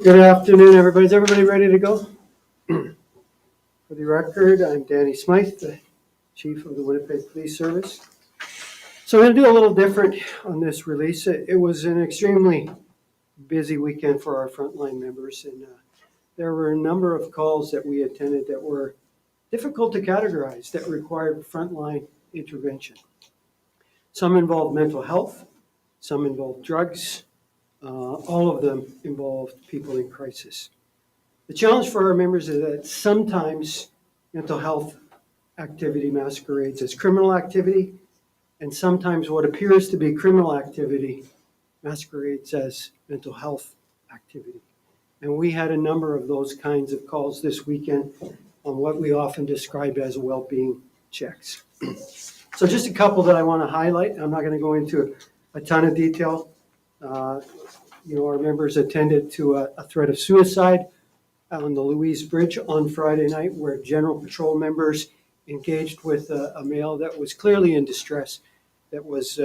Good afternoon, everybody. Is everybody ready to go? For the record, I'm Danny Smythe, the Chief of the Winnipeg Police Service. So we're going to do a little different on this release. It was an extremely busy weekend for our frontline members, and there were a number of calls that we attended that were difficult to categorize, that required frontline intervention. Some involved mental health, some involved drugs, all of them involved people in crisis. The challenge for our members is that sometimes mental health activity masquerades as criminal activity, and sometimes what appears to be criminal activity masquerades as mental health activity. And we had a number of those kinds of calls this weekend on what we often describe as well-being checks. So just a couple that I want to highlight. I'm not going to go into a ton of detail. Our members attended to a threat of suicide on the Louise Bridge on Friday night, where General Patrol members engaged with a male that was clearly in distress, that was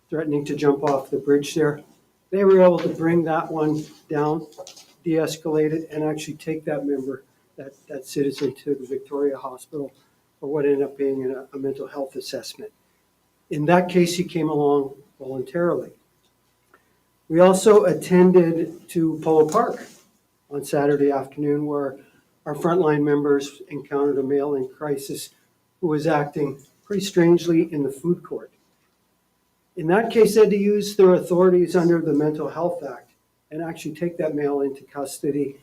threatening to jump off the bridge there. They were able to bring that one down, de-escalate it, and actually take that member, that citizen, to the Victoria Hospital for what ended up being a mental health assessment. In that case, he came along voluntarily. We also attended to Polo Park on Saturday afternoon, where our frontline members encountered a male in crisis who was acting pretty strangely in the food court. In that case, they had to use their authorities under the Mental Health Act and actually take that male into custody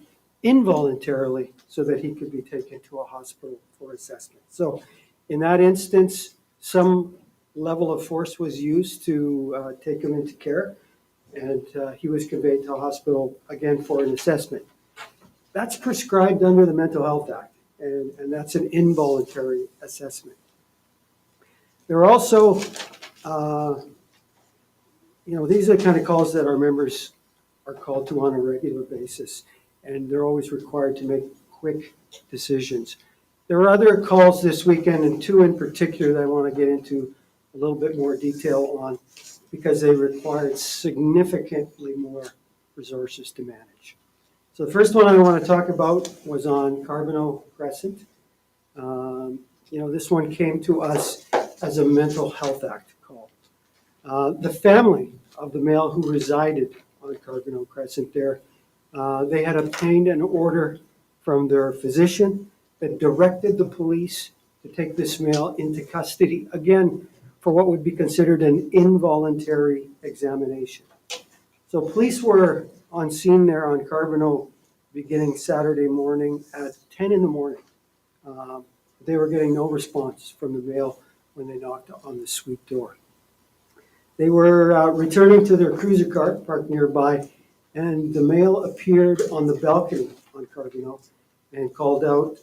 involuntarily so that he could be taken to a hospital for assessment. So in that instance, some level of force was used to take him into care, and he was conveyed to a hospital again for an assessment. That's prescribed under the Mental Health Act, and that's an involuntary assessment. There are also, these are the kind of calls that our members are called to on a regular basis, and they're always required to make quick decisions. There were other calls this weekend, and two in particular that I want to get into a little bit more detail on, because they required significantly more resources to manage. So the first one I want to talk about was on Carbono Crescent. This one came to us as a Mental Health Act call. The family of the male who resided on Carbono Crescent there, they had obtained an order from their physician that directed the police to take this male into custody, again, for what would be considered an involuntary examination. So police were on scene there on Carbono beginning Saturday morning at 10 in the morning. They were getting no response from the male when they knocked on the suite door. They were returning to their cruiser car parked nearby, and the male appeared on the balcony on Carbono and called out,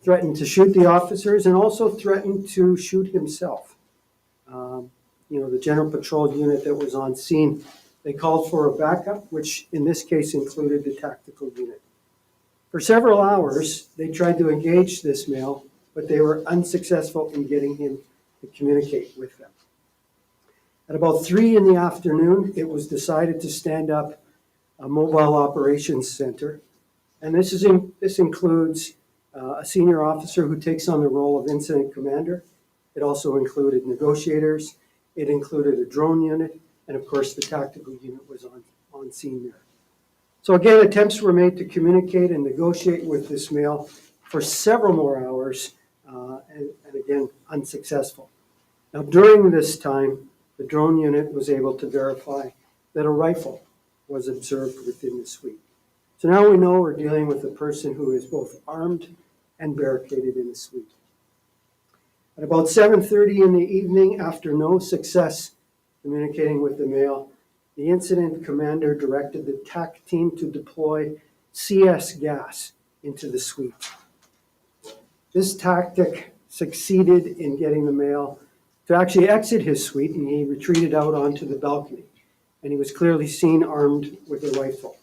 threatened to shoot the officers, and also threatened to shoot himself. The General Patrol unit that was on scene, they called for a backup, which in this case included the tactical unit. For several hours, they tried to engage this male, but they were unsuccessful in getting him to communicate with them. At about 3 in the afternoon, it was decided to stand up a mobile operations center. And this includes a senior officer who takes on the role of incident commander. It also included negotiators. It included a drone unit. And of course, the tactical unit was on scene there. So again, attempts were made to communicate and negotiate with this male for several more hours, and again, unsuccessful. Now, during this time, the drone unit was able to verify that a rifle was observed within the suite. So now we know we're dealing with a person who is both armed and barricaded in the suite. At about 7:30 in the evening, after no success communicating with the male, the incident commander directed the TAC team to deploy CS gas into the suite. This tactic succeeded in getting the male to actually exit his suite, and he retreated out onto the balcony, and he was clearly seen armed with a rifle.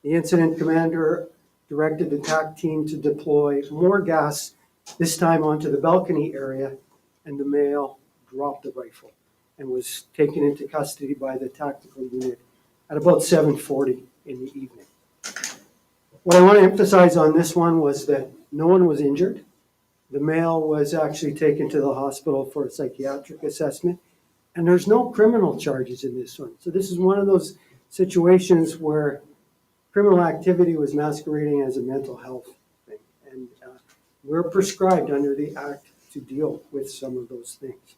The incident commander directed the TAC team to deploy more gas, this time onto the balcony area, and the male dropped the rifle and was taken into custody by the tactical unit at about 7:40 in the evening. What I want to emphasize on this one was that no one was injured. The male was actually taken to the hospital for a psychiatric assessment, and there's no criminal charges in this one. So this is one of those situations where criminal activity was masquerading as a mental health thing. And we're prescribed under the Act to deal with some of those things.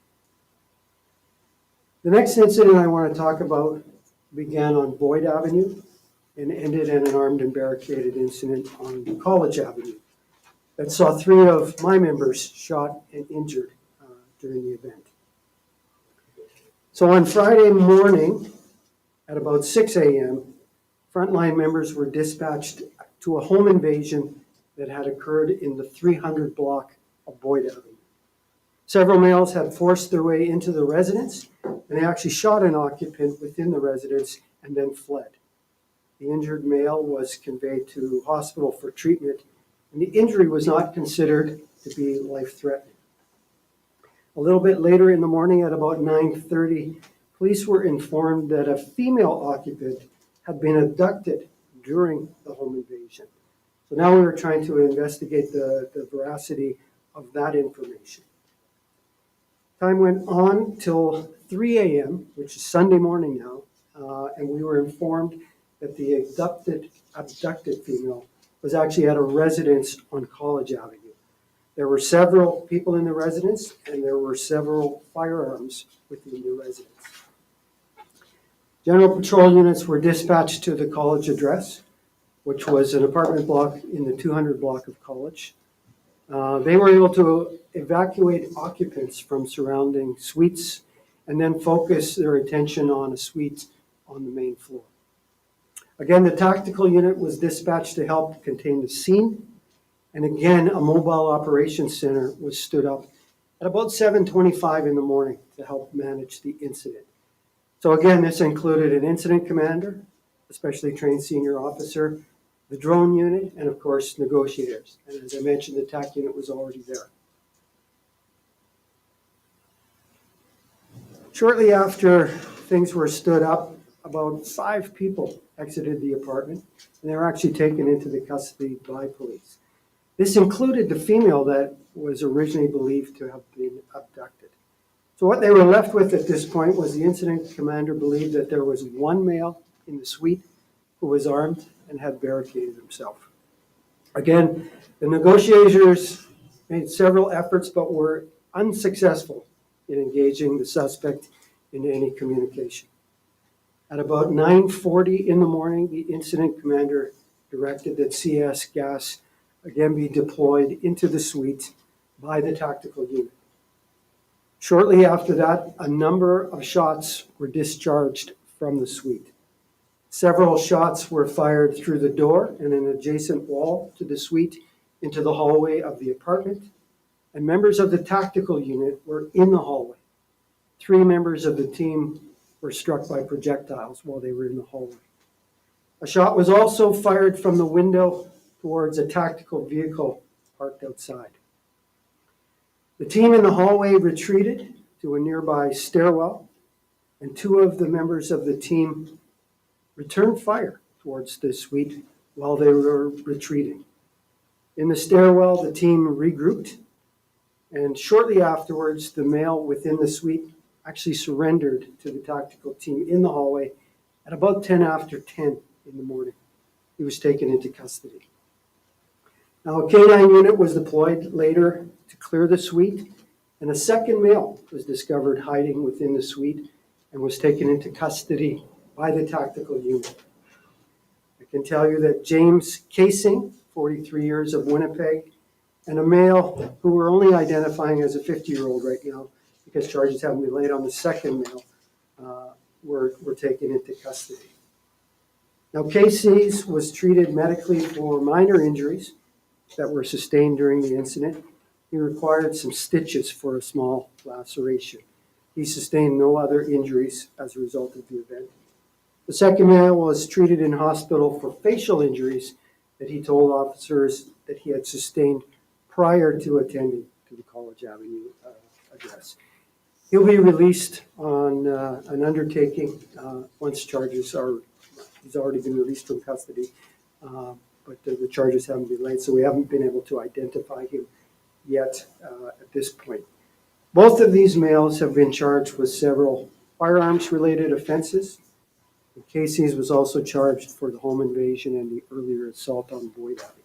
The next incident I want to talk about began on Boyd Avenue and ended in an armed and barricaded incident on College Avenue that saw 3 of my members shot and injured during the event. So on Friday morning at about 6 a.m., frontline members were dispatched to a home invasion that had occurred in the 300 block of Boyd Avenue. Several males had forced their way into the residence, and they actually shot an occupant within the residence and then fled. The injured male was conveyed to hospital for treatment, and the injury was not considered to be life-threatening. A little bit later in the morning at about 9:30, police were informed that a female occupant had been abducted during the home invasion. So now we were trying to investigate the veracity of that information. Time went on till 3 a.m., which is Sunday morning now, and we were informed that the abducted female was actually at a residence on College Avenue. There were several people in the residence, and there were several firearms within the residence. General patrol units were dispatched to the college address, which was an apartment block in the 200 block of College. They were able to evacuate occupants from surrounding suites and then focus their attention on a suite on the main floor. Again, the tactical unit was dispatched to help contain the scene. And again, a mobile operations center was stood up at about 7:25 in the morning to help manage the incident. So again, this included an incident commander, a specially trained senior officer, the drone unit, and of course, negotiators. And as I mentioned, the TAC unit was already there. Shortly after things were stood up, about 5 people exited the apartment, and they were actually taken into the custody by police. This included the female that was originally believed to have been abducted. So what they were left with at this point was the incident commander believed that there was one male in the suite who was armed and had barricaded himself. Again, the negotiators made several efforts but were unsuccessful in engaging the suspect in any communication. At about 9:40 in the morning, the incident commander directed that CS gas again be deployed into the suite by the tactical unit. Shortly after that, a number of shots were discharged from the suite. Several shots were fired through the door and an adjacent wall to the suite into the hallway of the apartment, and members of the tactical unit were in the hallway. 3 members of the team were struck by projectiles while they were in the hallway. A shot was also fired from the window towards a tactical vehicle parked outside. The team in the hallway retreated to a nearby stairwell, and 2 of the members of the team returned fire towards the suite while they were retreating. In the stairwell, the team regrouped, and shortly afterwards, the male within the suite actually surrendered to the tactical team in the hallway at about 10 after 10 in the morning. He was taken into custody. Now, a canine unit was deployed later to clear the suite, and a second male was discovered hiding within the suite and was taken into custody by the tactical unit. I can tell you that James Casing, 43 years of Winnipeg, and a male who we're only identifying as a 50-year-old right now because charges haven't been laid on the second male, were taken into custody. Now, Casey's was treated medically for minor injuries that were sustained during the incident. He required some stitches for a small laceration. He sustained no other injuries as a result of the event. The second man was treated in hospital for facial injuries that he told officers that he had sustained prior to attending to the College Avenue address. He'll be released on an undertaking once charges are, he's already been released from custody, but the charges haven't been laid, so we haven't been able to identify him yet at this point. Both of these males have been charged with several firearms-related offenses. Casey's was also charged for the home invasion and the earlier assault on Boyd Avenue.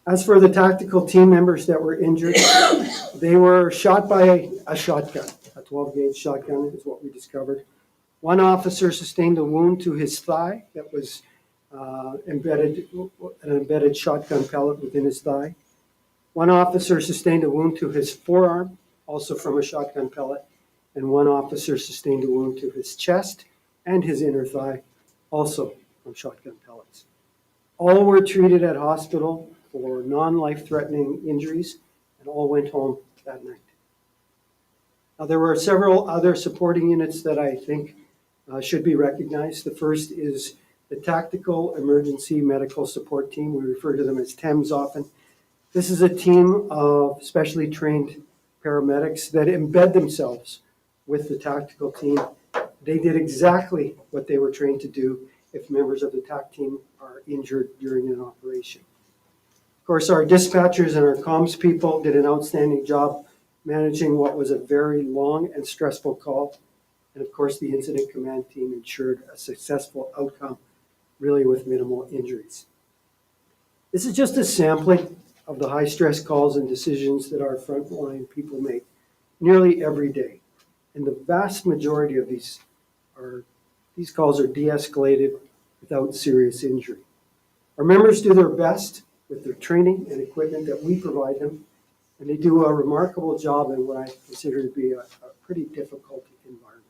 As for the tactical team members that were injured, they were shot by a shotgun. A 12-gauge shotgun is what we discovered. One officer sustained a wound to his thigh that was an embedded shotgun pellet within his thigh. One officer sustained a wound to his forearm, also from a shotgun pellet, and one officer sustained a wound to his chest and his inner thigh, also from shotgun pellets. All were treated at hospital for non-life-threatening injuries, and all went home that night. Now, there were several other supporting units that I think should be recognized. The first is the Tactical Emergency Medical Support Team. We refer to them as TEMS often. This is a team of specially trained paramedics that embed themselves with the tactical team. They did exactly what they were trained to do if members of the TAC team are injured during an operation. Of course, our dispatchers and our comms people did an outstanding job managing what was a very long and stressful call. And of course, the incident command team ensured a successful outcome, really with minimal injuries. This is just a sampling of the high-stress calls and decisions that our frontline people make nearly every day. And the vast majority of these calls are de-escalated without serious injury. Our members do their best with their training and equipment that we provide them, and they do a remarkable job in what I consider to be a pretty difficult environment.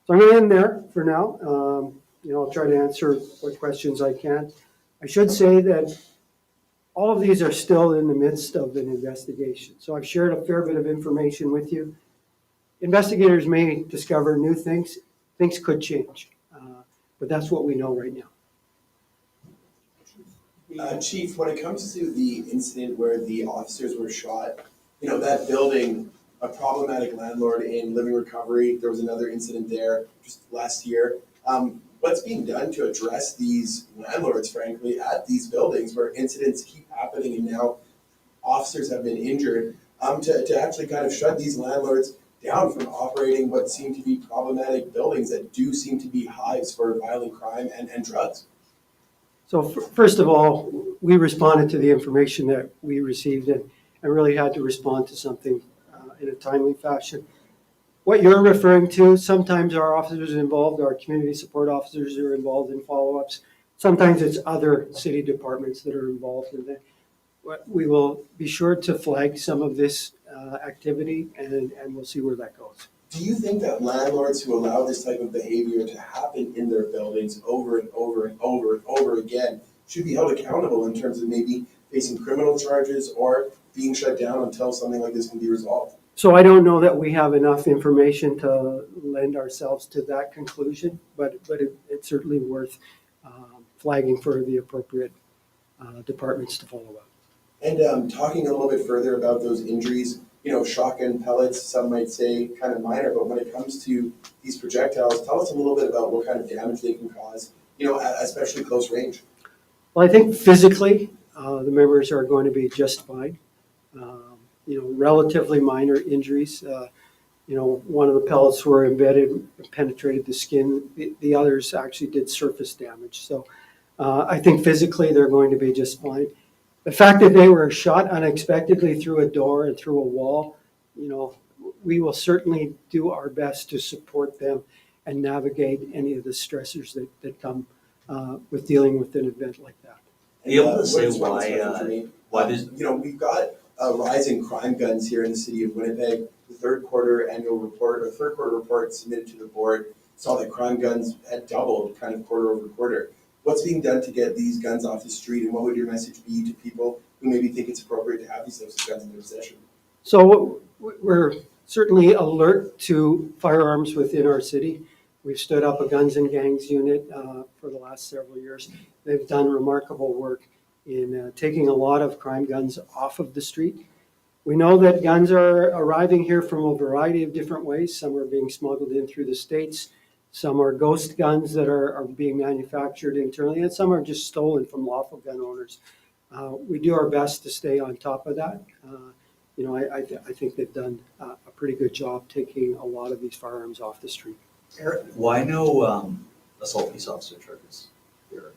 So I'm going to end there for now. I'll try to answer what questions I can. I should say that all of these are still in the midst of an investigation. So I've shared a fair bit of information with you. Investigators may discover new things. Things could change, but that's what we know right now. Chief, when it comes to the incident where the officers were shot, that building, a problematic landlord in living recovery, there was another incident there just last year. What's being done to address these landlords, frankly, at these buildings where incidents keep happening and now officers have been injured, to actually kind of shut these landlords down from operating what seem to be problematic buildings that do seem to be hives for violent crime and drugs? So first of all, we responded to the information that we received and really had to respond to something in a timely fashion. What you're referring to, sometimes our officers are involved, our community support officers are involved in follow-ups. Sometimes it's other city departments that are involved in that. We will be sure to flag some of this activity and we'll see where that goes. Do you think that landlords who allow this type of behavior to happen in their buildings over and over and over and over again should be held accountable in terms of maybe facing criminal charges or being shut down until something like this can be resolved? So I don't know that we have enough information to lend ourselves to that conclusion, but it's certainly worth flagging for the appropriate departments to follow up. And talking a little bit further about those injuries, shotgun pellets, some might say kind of minor, but when it comes to these projectiles, tell us a little bit about what kind of damage they can cause, especially close range. Well, I think physically, the members are going to be just fine. Relatively minor injuries. One of the pellets were embedded, penetrated the skin. The others actually did surface damage. So I think physically they're going to be just fine. The fact that they were shot unexpectedly through a door and through a wall, we will certainly do our best to support them and navigate any of the stressors that come with dealing with an event like that. Are you able to say why does we've got a rise in crime guns here in the city of Winnipeg. The third quarter report submitted to the board saw that crime guns had doubled kind of quarter over quarter. What's being done to get these guns off the street, and what would your message be to people who maybe think it's appropriate to have these types of guns in their possession. So we're certainly alert to firearms within our city. We've stood up a guns and gangs unit for the last several years. They've done remarkable work in taking a lot of crime guns off of the street. We know that guns are arriving here from a variety of different ways. Some are being smuggled in through the states. Some are ghost guns that are being manufactured internally, and some are just stolen from lawful gun owners. We do our best to stay on top of that. I think they've done a pretty good job taking a lot of these firearms off the street. Eric, why no assault peace officer charges here?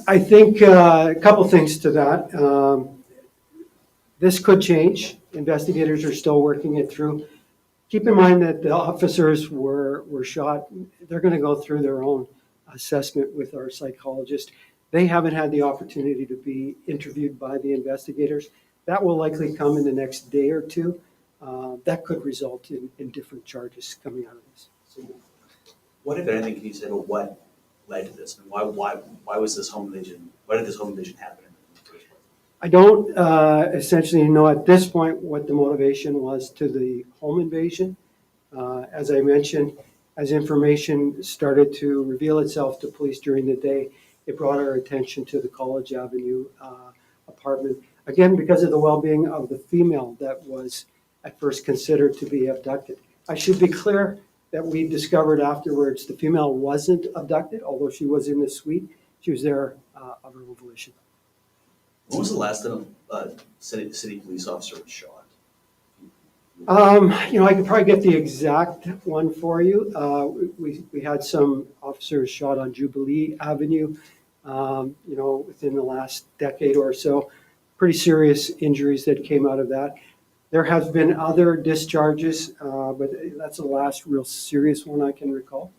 I think a couple things to that. This could change. Investigators are still working it through. Keep in mind that the officers were shot. They're going to go through their own assessment with our psychologist. They haven't had the opportunity to be interviewed by the investigators. That will likely come in the next day or two. That could result in different charges coming out of this. So what, if anything, can you say about what led to this? And why was this home invasion? Why did this home invasion happen in the first place? I don't essentially know at this point what the motivation was to the home invasion. As I mentioned, as information started to reveal itself to police during the day, it brought our attention to the College Avenue apartment. Again, because of the well-being of the female that was at first considered to be abducted. I should be clear that we discovered afterwards the female wasn't abducted, although she was in the suite. She was there of her own volition. When was the last time a city police officer was shot? I could probably get the exact one for you. We had some officers shot on Jubilee Avenue, within the last decade or so. Pretty serious injuries that came out of that. There have been other discharges, but that's the last real serious one I can recall.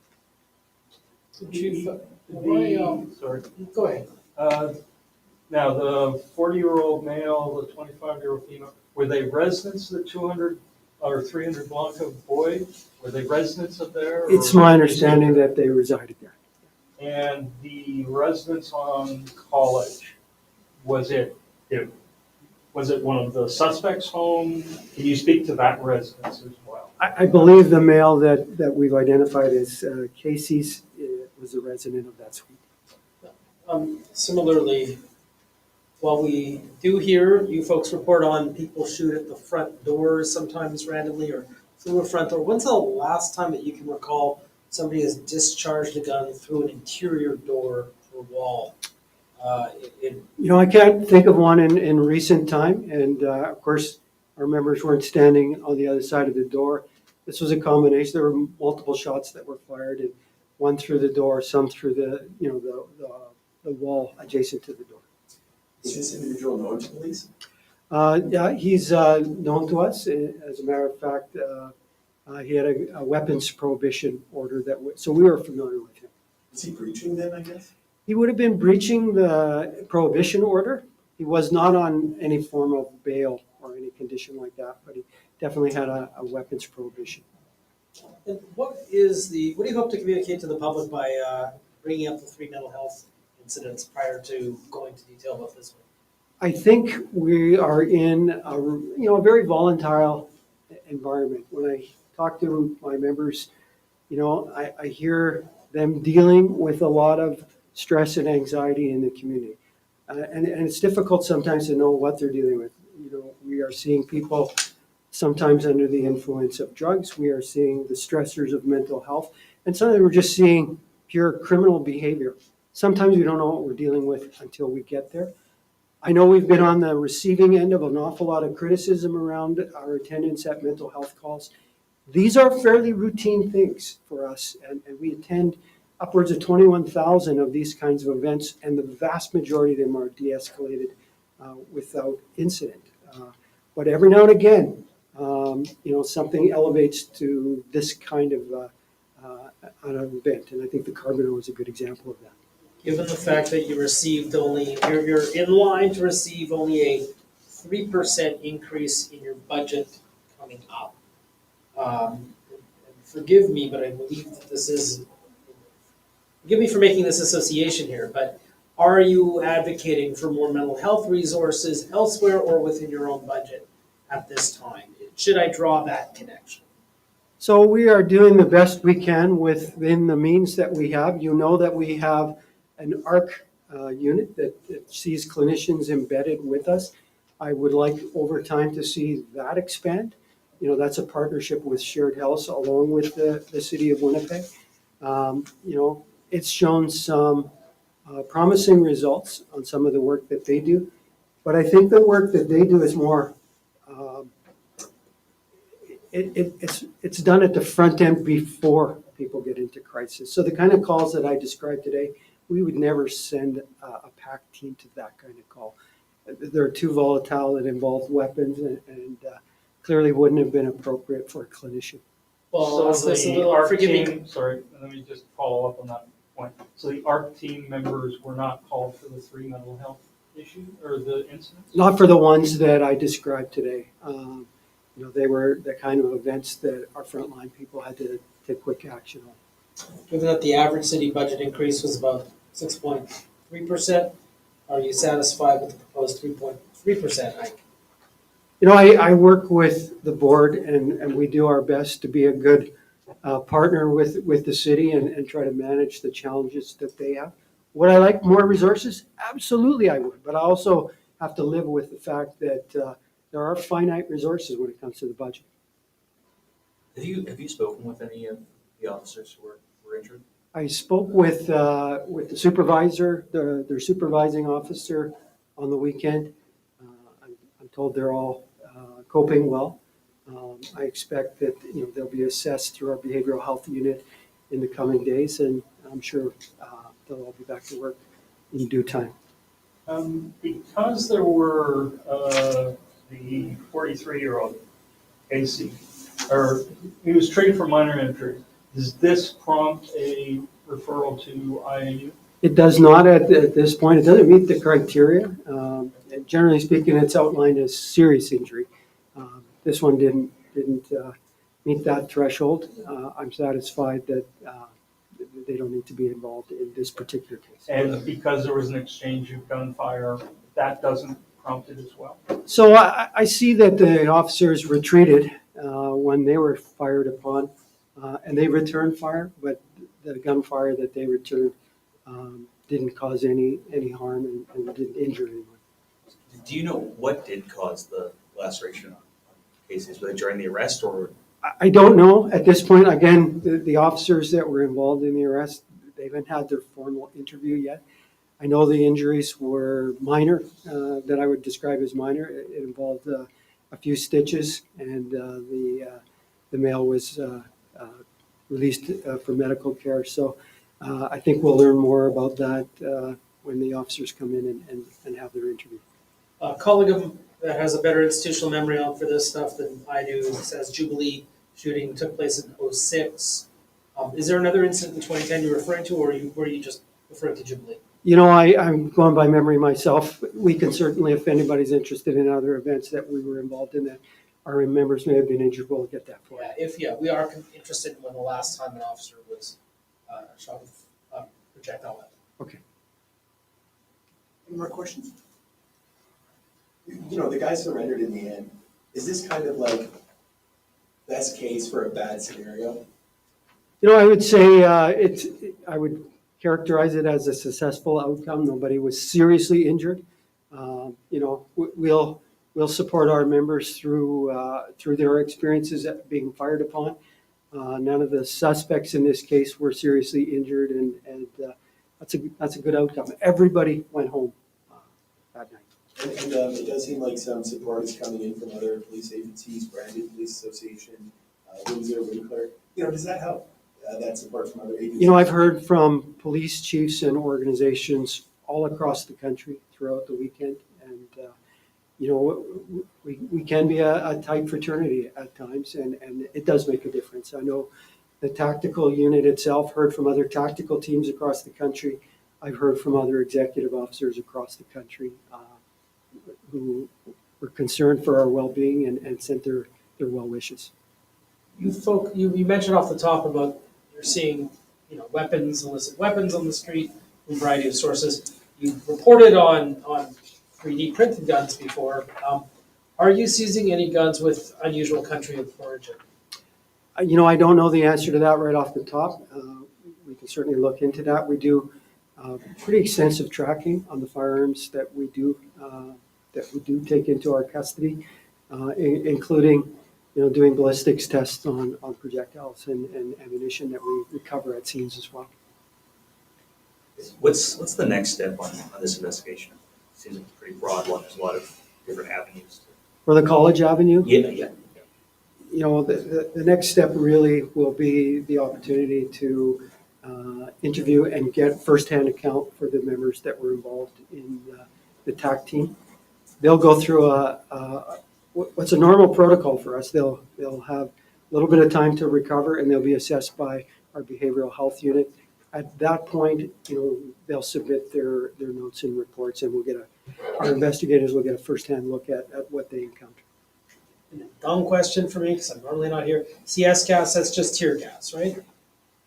Chief, Sorry. go ahead. Now, the 40-year-old male, the 25-year-old female, were they residents of the 200 or 300 Blanca boy? Were they residents of there? It's my understanding that they resided there. And the residence on College, was it one of the suspects' home? Can you speak to that residence as well? I believe the male that we've identified as Casey's was a resident of that suite. Similarly, while we do hear you folks report on people shoot at the front doors sometimes randomly or through a front door, when's the last time that you can recall somebody has discharged a gun through an interior door or wall? I can't think of one in recent time, and of course, our members weren't standing on the other side of the door. This was a combination. There were multiple shots that were fired, and one through the door, some through the wall adjacent to the door. Is this individual known to police? Yeah, he's known to us. As a matter of fact, he had a weapons prohibition order so we were familiar with him. Is he breaching then, I guess? He would have been breaching the prohibition order. He was not on any form of bail or any condition like that, but he definitely had a weapons prohibition. And what do you hope to communicate to the public by bringing up the 3 mental health incidents prior to going into detail about this one? I think we are in a very volatile environment. When I talk to my members, I hear them dealing with a lot of stress and anxiety in the community. And it's difficult sometimes to know what they're dealing with. We are seeing people sometimes under the influence of drugs. We are seeing the stressors of mental health. And sometimes we're just seeing pure criminal behavior. Sometimes we don't know what we're dealing with until we get there. I know we've been on the receiving end of an awful lot of criticism around our attendance at mental health calls. These are fairly routine things for us, and we attend upwards of 21,000 of these kinds of events, and the vast majority of them are de-escalated without incident. But every now and again, something elevates to this kind of an event, and I think the Carbono is a good example of that. Given the fact that you received you're in line to receive only a 3% increase in your budget coming up. And forgive me, but I believe that forgive me for making this association here, but Are you advocating for more mental health resources elsewhere or within your own budget at this time? Should I draw that connection? So we are doing the best we can within the means that we have. You know that we have an ARC unit that sees clinicians embedded with us. I would like over time to see that expand. You know, that's a partnership with Shared Health along with the city of Winnipeg. You know, it's shown some promising results on some of the work that they do. But I think the work that they do is more, it's done at the front end before people get into crisis. So the kind of calls that I described today, we would never send a PAC team to that kind of call. They're too volatile, it involves weapons, and clearly wouldn't have been appropriate for a clinician. Well, ask So this a the little, ARC forgive me. team, sorry, let me just follow up on that point. So the ARC team members were not called for the 3 mental health issue or the incidents? Not for the ones that I described today. You know, they were the kind of events that our frontline people had to take quick action on. Given that the average city budget increase was about 6.3%, are you satisfied with the proposed 3.3% hike? You know, I work with the board and we do our best to be a good partner with the city and try to manage the challenges that they have. Would I like more resources? Absolutely I would, but I also have to live with the fact that there are finite resources when it comes to the budget. Have you spoken with any of the officers who were injured? I spoke with the supervisor, their supervising officer on the weekend. I'm told they're all coping well. I expect that, you know, they'll be assessed through our behavioral health unit in the coming days, and I'm sure they'll all be back to work in due time. Because there were the 43-year-old AC, or he was treated for minor injury. Does this prompt a referral to IAU? It does not at this point. It doesn't meet the criteria. And generally speaking, it's outlined as serious injury. This one didn't meet that threshold. I'm satisfied that they don't need to be involved in this particular case. And because there was an exchange of gunfire, that doesn't prompt it as well? So I see that the officers retreated when they were fired upon, and they returned fire, but the gunfire that they returned didn't cause any harm and didn't injure anyone. Do you know what did cause the laceration on cases? Was it during the arrest or? I don't know at this point. Again, the officers that were involved in the arrest, they haven't had their formal interview yet. I know the injuries were minor, that I would describe as minor. It involved a few stitches, and the male was released for medical care. So I think we'll learn more about that when the officers come in and have their interview. A colleague of mine that has a better institutional memory on for this stuff than I do says Jubilee shooting took place in 2006. Is there another incident in 2010 you're referring to, or were you just referring to Jubilee? You know, I'm going by memory myself. We can certainly, if anybody's interested in other events that we were involved in that our members may have been injured, we'll get that for you. Yeah, we are interested in when the last time an officer was shot with a projectile weapon. Okay. Any more questions? You know, the guy surrendered in the end. Is this kind of like best case for a bad scenario? You know, I would say I would characterize it as a successful outcome. Nobody was seriously injured. You know, we'll support our members through their experiences at being fired upon. None of the suspects in this case were seriously injured, and that's a good outcome. Everybody went home that night. And it does seem like some support is coming in from other police agencies, Brandon Police Association, Windsor, Winkler. You know, does that help? That support from other agencies? You know, I've heard from police chiefs and organizations all across the country throughout the weekend, and you know, we can be a tight fraternity at times, and it does make a difference. I know the tactical unit itself heard from other tactical teams across the country. I've heard from other executive officers across the country who were concerned for our well-being and sent their well wishes. You mentioned off the top about you're seeing, you know, weapons, illicit weapons on the street from a variety of sources. You've reported on 3D printed guns before. Are you seizing any guns with unusual country of origin? I don't know the answer to that right off the top. We can certainly look into that. We do pretty extensive tracking on the firearms that we do take into our custody, including doing ballistics tests on projectiles and ammunition that we recover at scenes as well. What's the next step on this investigation? Seems like a pretty broad one. There's a lot of different avenues. For the College Avenue, Yeah. the next step really will be the opportunity to interview and get firsthand account for the members that were involved in the TAC team. They'll go through what's a normal protocol for us. They'll have a little bit of time to recover, and they'll be assessed by our behavioral health unit. At that point, they'll submit their notes and reports, and our investigators will get a firsthand look at what they encounter. Dumb question for me, because I'm normally not here. CS gas, that's just tear gas, right?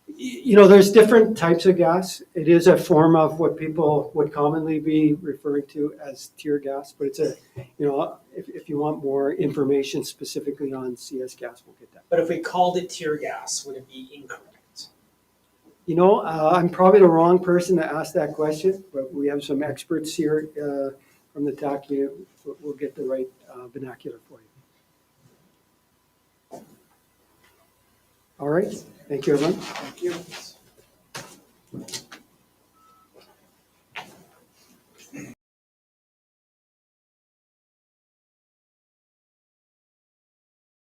There's different types of gas. It is a form of what people would commonly be referring to as tear gas, but it's if you want more information specifically on CS gas, we'll get that. But if we called it tear gas, would it be incorrect? I'm probably the wrong person to ask that question, but we have some experts here from the TAC unit. We'll get the right vernacular for you. All right. Thank you, everyone. Thank you.